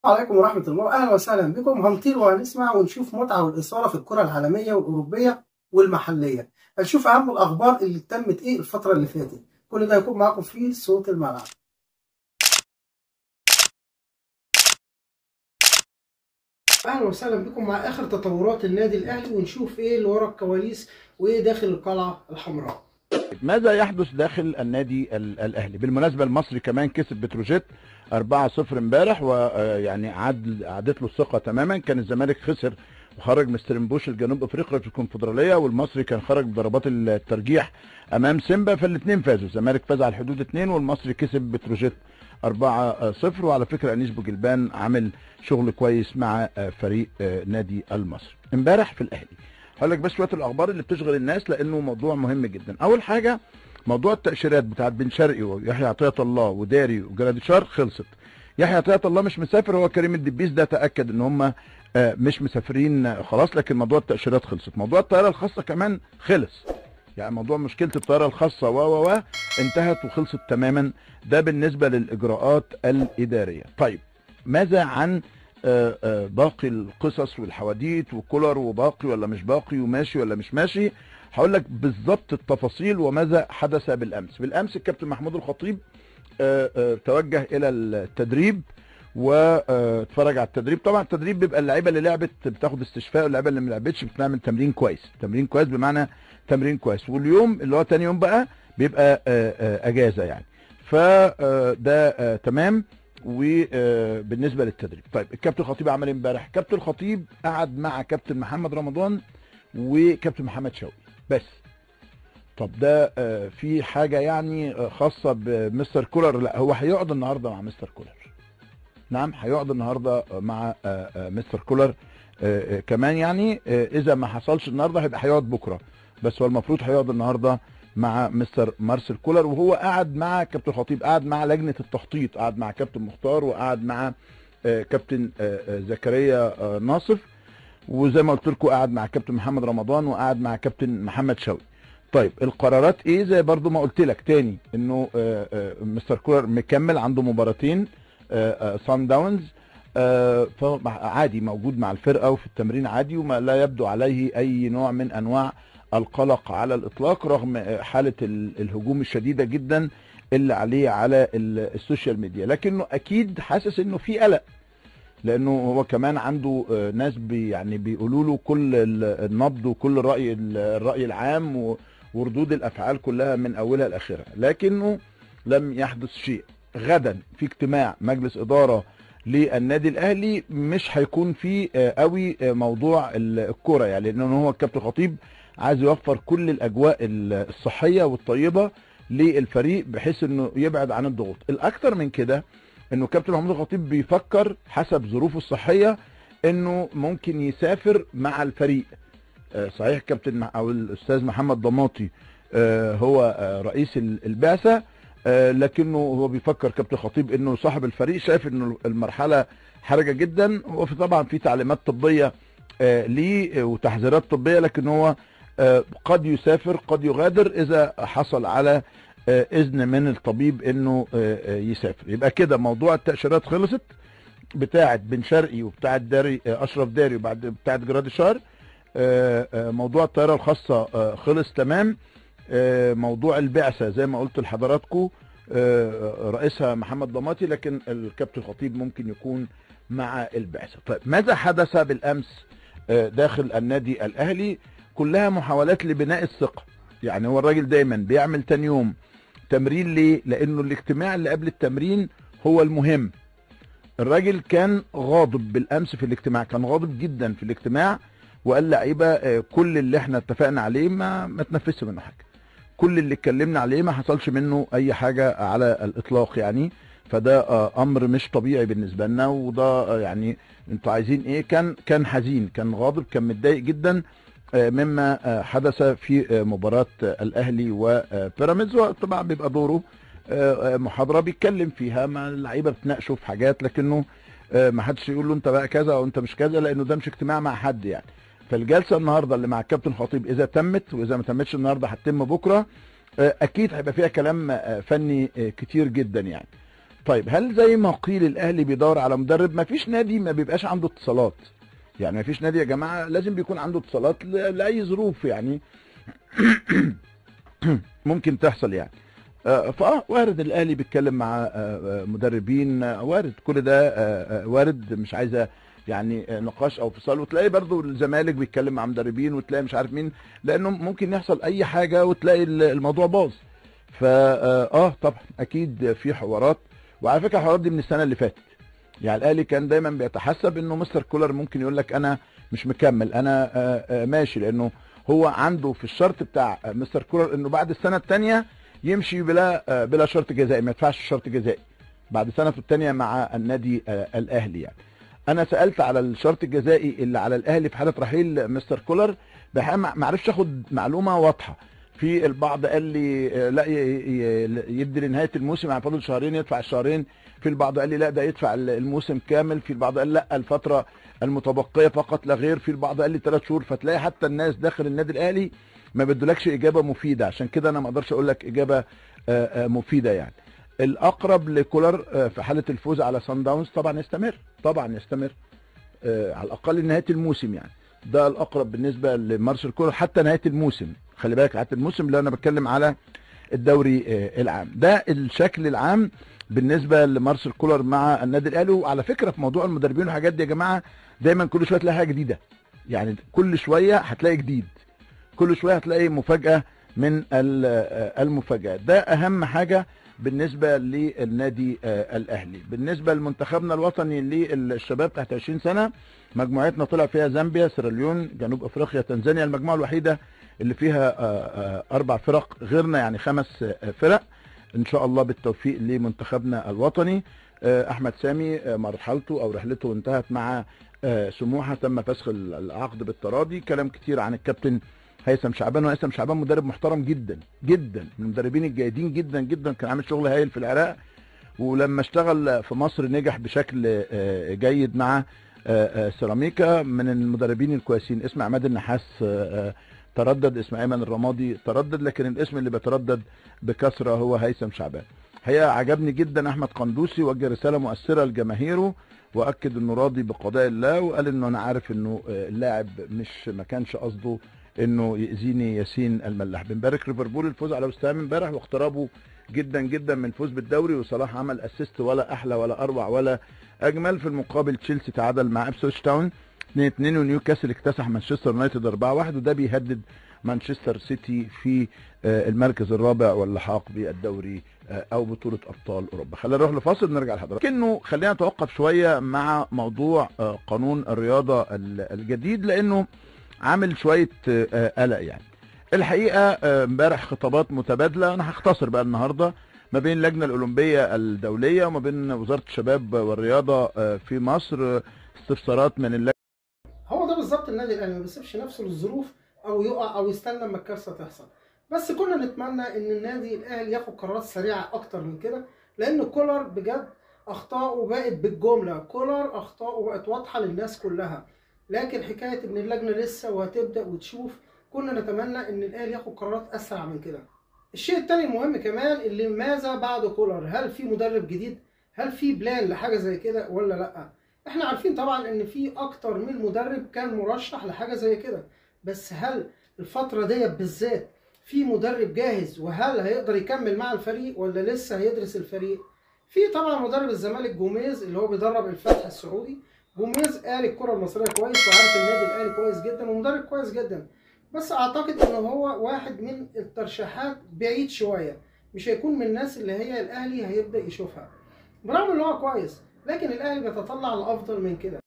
عليكم ورحمة الله، أهلا وسهلا بكم. هنطير وهنسمع ونشوف متعة والإثارة في الكرة العالمية والأوروبية والمحلية. هنشوف أهم الأخبار اللي تمت الفترة اللي فاتت. كل ده هيكون معاكم في صوت الملعب. أهلا وسهلا بكم مع آخر تطورات النادي الأهلي، ونشوف إيه اللي ورا الكواليس وإيه داخل القلعة الحمراء. ماذا يحدث داخل النادي الاهلي؟ بالمناسبه المصري كمان كسب بتروجيت 4-0 امبارح، ويعني عادت له الثقه تماما. كان الزمالك خسر وخرج مسترنبوش الجنوب افريقيا في الكونفدراليه، والمصري كان خرج بضربات الترجيح امام سيمبا، فالاثنين فازوا. الزمالك فاز على الحدود 2 والمصري كسب بتروجيت 4-0. وعلى فكره انيس بوجلبان عامل شغل كويس مع فريق نادي المصري امبارح في الاهلي. هقول لك بس شويه الاخبار اللي بتشغل الناس لانه موضوع مهم جدا. اول حاجه موضوع التاشيرات بتاعت بن شرقي ويحيى عطيه الله وداري وجراديشار خلصت. يحيى عطيه الله مش مسافر، هو كريم الدبيس ده تاكد ان هم مش مسافرين خلاص، لكن موضوع التاشيرات خلصت. موضوع الطياره الخاصه كمان خلص، يعني موضوع مشكله الطياره الخاصه و انتهت وخلصت تماما. ده بالنسبه للاجراءات الاداريه. طيب ماذا عن باقي القصص والحواديت وكولر، وباقي ولا مش باقي، وماشي ولا مش ماشي؟ هقول لك بالظبط التفاصيل وماذا حدث بالامس. بالامس الكابتن محمود الخطيب توجه الى التدريب واتفرج على التدريب. طبعا التدريب بيبقى اللعيبه اللي لعبت بتاخد استشفاء، واللعيبه اللي ما لعبتش بتعمل تمرين كويس. تمرين كويس بمعنى تمرين كويس، واليوم اللي هو تاني يوم بقى بيبقى اجازه يعني. فده تمام. وبالنسبه للتدريب، طيب الكابتن الخطيب عمل ايه امبارح؟ كابتن الخطيب قعد مع كابتن محمد رمضان وكابتن محمد شوقي بس. طب ده في حاجه يعني خاصه بمستر كولر؟ لا، هو هيقعد النهارده مع مستر كولر. نعم، هيقعد النهارده مع مستر كولر كمان يعني. اذا ما حصلش النهارده هيبقى هيقعد بكره، بس هو المفروض هيقعد النهارده مع مستر مارسيل كولر. وهو قعد مع كابتن الخطيب، قعد مع لجنه التخطيط، قعد مع كابتن مختار، وقعد مع كابتن زكريا ناصف، وزي ما قلت لكم قعد مع كابتن محمد رمضان، وقعد مع كابتن محمد شوقي. طيب القرارات ايه؟ زي برضو ما قلت لك تاني انه مستر كولر مكمل عنده مباراتين صن داونز، فعادي موجود مع الفرقه وفي التمرين عادي، وما لا يبدو عليه اي نوع من انواع القلق على الاطلاق، رغم حاله الهجوم الشديده جدا اللي عليه على السوشيال ميديا. لكنه اكيد حاسس انه في قلق، لانه هو كمان عنده ناس يعني بيقولوا له كل النبض وكل الراي العام وردود الافعال كلها من اولها لاخرها، لكنه لم يحدث شيء. غدا في اجتماع مجلس اداره للنادي الاهلي، مش هيكون فيه قوي موضوع الكوره يعني، لانه هو الكابتن خطيب عايز يوفر كل الاجواء الصحيه والطيبه للفريق بحيث انه يبعد عن الضغوط. الاكثر من كده انه كابتن محمود الخطيب بيفكر حسب ظروفه الصحيه انه ممكن يسافر مع الفريق. صحيح كابتن او الاستاذ محمد ضماطي هو رئيس البعثه، لكنه هو بيفكر كابتن خطيب انه صاحب الفريق شايف انه المرحله حرجه جدا، وفي طبعا في تعليمات طبيه ليه وتحذيرات طبيه، لكن هو قد يسافر قد يغادر اذا حصل على اذن من الطبيب انه يسافر. يبقى كده موضوع التاشيرات خلصت، بتاعه بن شرقي وبتاعه داري اشرف داري وبعد بتاعه جراديشار. موضوع الطياره الخاصه خلص تمام. موضوع البعثه زي ما قلت لحضراتكم رئيسها محمد ضماطي، لكن الكابتن الخطيب ممكن يكون مع البعثه. طيب ماذا حدث بالامس داخل النادي الاهلي؟ كلها محاولات لبناء الثقه. يعني هو الراجل دايما بيعمل تاني يوم تمرين. ليه؟ لانه الاجتماع اللي قبل التمرين هو المهم. الراجل كان غاضب بالامس في الاجتماع، كان غاضب جدا في الاجتماع، وقال لعيبه كل اللي احنا اتفقنا عليه ما تنفذش منه حاجه، كل اللي اتكلمنا عليه ما حصلش منه اي حاجه على الاطلاق يعني. فده امر مش طبيعي بالنسبه لنا، وده يعني انتوا عايزين ايه؟ كان حزين، كان غاضب، كان متضايق جدا مما حدث في مباراه الاهلي وبيراميدز. وطبعا بيبقى دوره محاضره بيتكلم فيها مع اللعيبه، بتناقشوا في حاجات، لكنه ما حدش يقول له انت بقى كذا او انت مش كذا، لانه ده مش اجتماع مع حد يعني. فالجلسه النهارده اللي مع الكابتن خطيب اذا تمت، واذا ما تمتش النهارده هتتم بكره، اكيد هيبقى فيها كلام فني كتير جدا يعني. طيب هل زي ما قيل الاهلي بيدور على مدرب؟ ما فيش نادي ما بيبقاش عنده اتصالات، يعني ما فيش نادي يا جماعه لازم بيكون عنده اتصالات لاي ظروف يعني ممكن تحصل يعني. وارد الاهلي بيتكلم مع مدربين، وارد كل ده وارد، مش عايزه يعني نقاش او فصال. وتلاقي برضو الزمالك بيتكلم مع مدربين، وتلاقي مش عارف مين، لانه ممكن يحصل اي حاجه وتلاقي الموضوع باظ. طبعا اكيد في حوارات، وعلى فكره الحوارات دي من السنه اللي فاتت. يعني الاهلي كان دايما بيتحسب انه مستر كولر ممكن يقول لك انا مش مكمل، انا ماشي، لانه هو عنده في الشرط بتاع مستر كولر انه بعد السنه الثانيه يمشي بلا شرط جزائي، ما يدفعش شرط جزائي بعد سنته الثانيه مع النادي الاهلي يعني. انا سالت على الشرط الجزائي اللي على الاهلي في حاله رحيل مستر كولر، ما عرفش اخد معلومه واضحه. في البعض قال لي لا يدي لنهايه الموسم، يعني فاضل شهرين يدفع الشهرين. في البعض قال لي لا ده يدفع الموسم كامل. في البعض قال لا الفتره المتبقيه فقط لا غير. في البعض قال لي 3 شهور. فتلاقي حتى الناس داخل النادي الاهلي ما بدولكش اجابه مفيده، عشان كده انا ما اقدرش اقول لك اجابه مفيده يعني. الاقرب لكولر في حاله الفوز على سان داونز طبعا يستمر، طبعا يستمر على الاقل نهايه الموسم يعني. ده الاقرب بالنسبه لمارسيل كولر حتى نهايه الموسم. خلي بالك نهايه الموسم اللي انا بتكلم على الدوري العام. ده الشكل العام بالنسبه لمارسيل كولر مع النادي الاهلي. وعلى فكره في موضوع المدربين والحاجات دي يا جماعه دايما كل شويه تلاقي حاجه جديده، يعني كل شويه هتلاقي جديد، كل شويه هتلاقي مفاجاه من المفاجآت. ده اهم حاجه بالنسبه للنادي الاهلي. بالنسبه لمنتخبنا الوطني للشباب تحت 20 سنه، مجموعتنا طلع فيها زامبيا، سيراليون، جنوب افريقيا، تنزانيا. المجموعه الوحيده اللي فيها 4 فرق، غيرنا يعني 5 فرق. ان شاء الله بالتوفيق لمنتخبنا الوطني. احمد سامي مرحلته او رحلته انتهت مع سموحه، تم فسخ العقد بالتراضي. كلام كتير عن الكابتن هيثم شعبان، وهيثم شعبان مدرب محترم جدا جدا، من المدربين الجيدين جدا جدا، كان عامل شغل هايل في العراق، ولما اشتغل في مصر نجح بشكل جيد مع سيراميكا. من المدربين الكويسين. اسم عماد النحاس تردد، اسم ايمن الرمادي تردد، لكن الاسم اللي بيتردد بكثره هو هيثم شعبان. الحقيقه عجبني جدا احمد قندوسي، وجه رساله مؤثره لجماهيره، واكد انه راضي بقضاء الله، وقال انه انا عارف انه اللاعب ما كانش قصده انه يأذيني ياسين الملاح. بنبارك ليفربول الفوز على وست هام امبارح واقترابه جدا جدا من الفوز بالدوري، وصلاح عمل اسيست ولا احلى ولا اروع ولا اجمل. في المقابل تشيلسي تعادل مع ابسويتش تاون 2-2، ونيوكاسل اكتسح مانشستر يونايتد 4-1، وده بيهدد مانشستر سيتي في المركز الرابع واللحاق بالدوري او بطولة ابطال اوروبا. خلينا نروح لفاصل نرجع لحضرتك. لكنه خلينا نتوقف شوية مع موضوع قانون الرياضة الجديد، لانه عامل شوية قلق يعني. الحقيقة امبارح خطابات متبادلة، انا هختصر بقى النهاردة، ما بين اللجنة الأولمبية الدولية وما بين وزارة الشباب والرياضة في مصر. استفسارات من اللجنة. هو ده بالظبط النادي الاهلي، ما بيسيبش نفسه للظروف او يقع او يستنى لما الكارثه تحصل. بس كنا نتمنى ان النادي الاهلي ياخد قرارات سريعه اكتر من كده، لان كولر بجد اخطائه بقت بالجمله، كولر اخطائه بقت واضحه للناس كلها. لكن حكايه ان اللجنه لسه وهتبدا وتشوف، كنا نتمنى ان الاهلي ياخد قرارات اسرع من كده. الشيء الثاني المهم كمان اللي ماذا بعد كولر؟ هل في مدرب جديد؟ هل في بلان لحاجه زي كده ولا لا؟ احنا عارفين طبعا ان في اكتر من مدرب كان مرشح لحاجه زي كده، بس هل الفتره ديت بالذات في مدرب جاهز وهل هيقدر يكمل مع الفريق ولا لسه هيدرس الفريق؟ في طبعا مدرب الزمالك جوميز اللي هو بيدرب الفتح السعودي. جوميز قال الكره المصريه كويس وعارف النادي الاهلي كويس جدا ومدرب كويس جدا، بس اعتقد ان هو واحد من الترشيحات بعيد شويه، مش هيكون من الناس اللي هي الاهلي هيبدا يشوفها، برغم ان هو كويس، لكن الاهلي بيتطلع لافضل من كده.